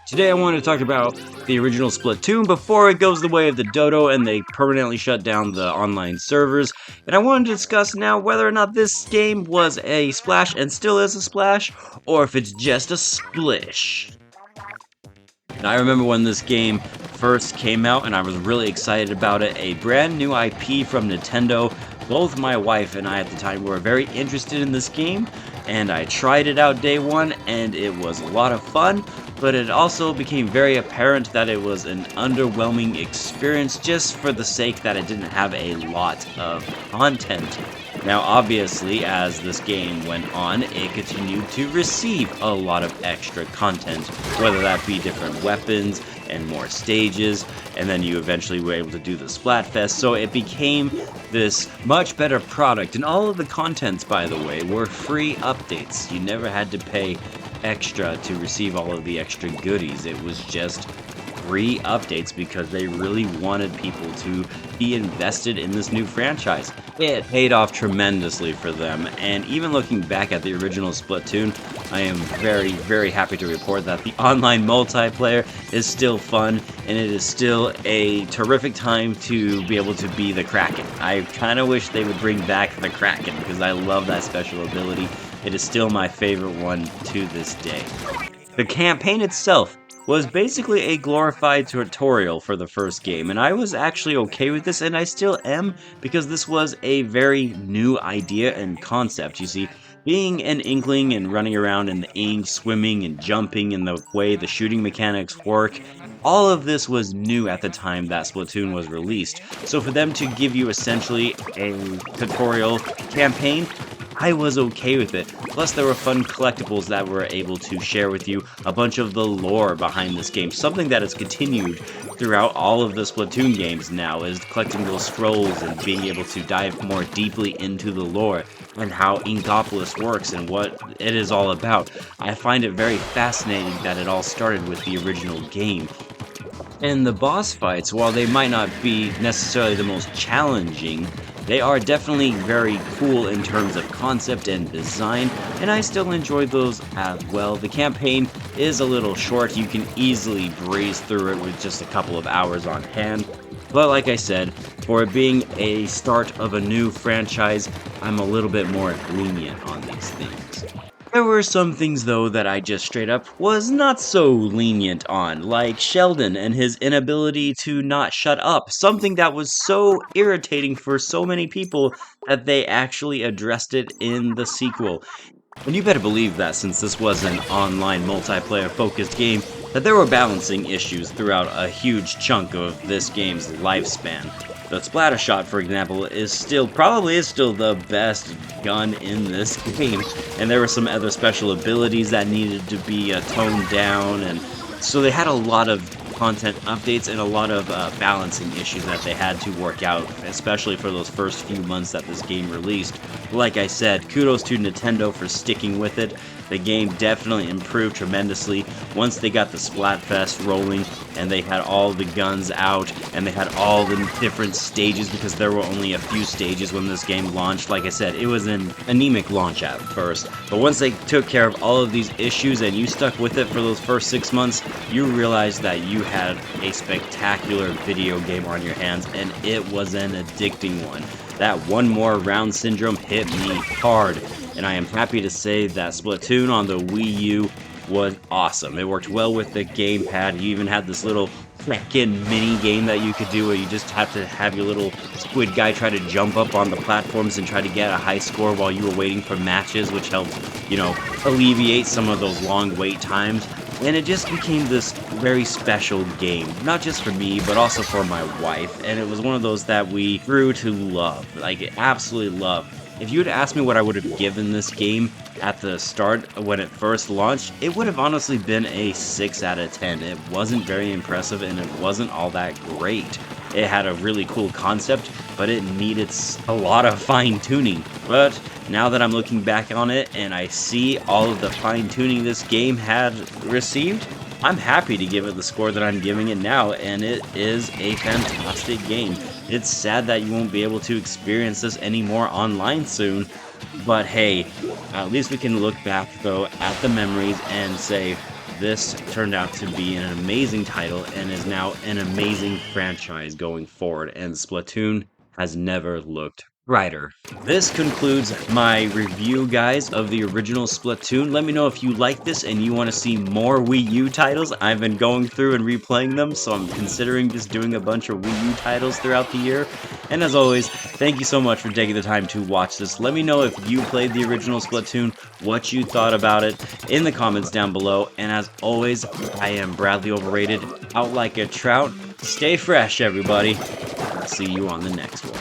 Today I want to talk about the original Splatoon before it goes the way of the dodo and they permanently shut down the online servers. And I want to discuss now whether or not this game was a splash and still is a splash, or if it's just a splish. And I remember when this game first came out and I was really excited about it. A brand new IP from Nintendo. Both my wife and I at the time were very interested in this game, and I tried it out day one and it was a lot of fun, but it also became very apparent that it was an underwhelming experience just for the sake that it didn't have a lot of content. Now obviously, as this game went on, it continued to receive a lot of extra content, whether that be different weapons and more stages, and then you eventually were able to do the Splatfest, so it became this much better product. And all of the contents, by the way, were free updates. You never had to pay extra to receive all of the extra goodies. It was just free updates because they really wanted people to be invested in this new franchise. It paid off tremendously for them, and even looking back at the original Splatoon, I am very, very happy to report that the online multiplayer is still fun, and it is still a terrific time to be able to be the Kraken. I kind of wish they would bring back the Kraken because I love that special ability. It is still my favorite one to this day. The campaign itself was basically a glorified tutorial for the first game, and I was actually okay with this, and I still am, because this was a very new idea and concept. You see, being an Inkling and running around in the ink, swimming and jumping, and the way the shooting mechanics work, all of this was new at the time that Splatoon was released. So for them to give you essentially a tutorial campaign, I was okay with it. Plus, there were fun collectibles that were able to share with you a bunch of the lore behind this game. Something that has continued throughout all of the Splatoon games now is collecting those scrolls and being able to dive more deeply into the lore and how Inkopolis works and what it is all about. I find it very fascinating that it all started with the original game. And the boss fights, while they might not be necessarily the most challenging, they are definitely very cool in terms of concept and design, and I still enjoy those as well. The campaign is a little short, you can easily breeze through it with just a couple of hours on hand. But like I said, for it being a start of a new franchise, I'm a little bit more lenient on these things. There were some things, though, that I just straight up was not so lenient on, like Sheldon and his inability to not shut up, something that was so irritating for so many people that they actually addressed it in the sequel. And you better believe that, since this was an online multiplayer-focused game, that there were balancing issues throughout a huge chunk of this game's lifespan. The splatter shot, for example, probably is still the best gun in this game, and there were some other special abilities that needed to be toned down, and so they had a lot of content updates and a lot of balancing issues that they had to work out, especially for those first few months that this game released. Like I said, kudos to Nintendo for sticking with it. The game definitely improved tremendously once they got the Splatfest rolling and they had all the guns out and they had all the different stages, because there were only a few stages when this game launched. Like I said, it was an anemic launch at first, but once they took care of all of these issues and you stuck with it for those first 6 months, you realized that you had a spectacular video game on your hands, and it was an addicting one. That one more round syndrome hit me hard, and I am happy to say that Splatoon on the Wii U was awesome. It worked well with the gamepad. You even had this little freaking mini game that you could do where you just have to have your little squid guy try to jump up on the platforms and try to get a high score while you were waiting for matches, which helped, alleviate some of those long wait times. And it just became this very special game, not just for me, but also for my wife. And it was one of those that we grew to love, absolutely love. If you had asked me what I would have given this game at the start when it first launched, it would have honestly been a 6 out of 10. It wasn't very impressive and it wasn't all that great. It had a really cool concept, but it needed a lot of fine-tuning. But now that I'm looking back on it and I see all of the fine-tuning this game had received, I'm happy to give it the score that I'm giving it now, and it is a fantastic game. It's sad that you won't be able to experience this anymore online soon, but hey, at least we can look back, though, at the memories and say, this turned out to be an amazing title and is now an amazing franchise going forward, and Splatoon has never looked brighter. This concludes my review, guys, of the original Splatoon. Let me know if you like this and you want to see more Wii U titles. I've been going through and replaying them, so I'm considering just doing a bunch of Wii U titles throughout the year. And as always, thank you so much for taking the time to watch this. Let me know if you played the original Splatoon, what you thought about it in the comments down below. And as always, I am Bradley Overrated, out like a trout. Stay fresh, everybody. I'll see you on the next one.